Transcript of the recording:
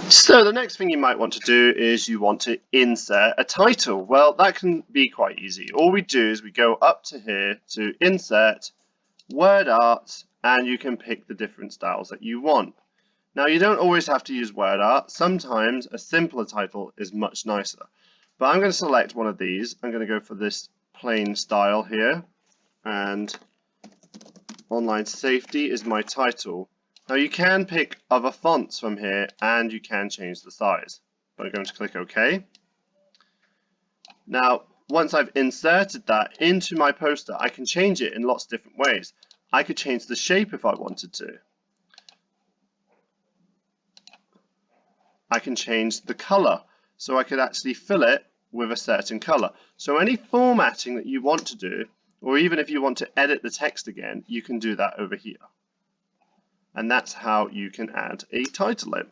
So the next thing you might want to do is you want to insert a title. Well, that can be quite easy. All we do is we go up to here to insert, word art, and you can pick the different styles that you want. Now you don't always have to use word art. Sometimes a simpler title is much nicer. But I'm going to select one of these. I'm going to go for this plain style here, and online safety is my title. Now you can pick other fonts from here and you can change the size. I'm going to click OK. Now once I've inserted that into my poster, I can change it in lots of different ways. I could change the shape if I wanted to. I can change the color, so I could actually fill it with a certain color. So any formatting that you want to do, or even if you want to edit the text again, you can do that over here. And that's how you can add a title in.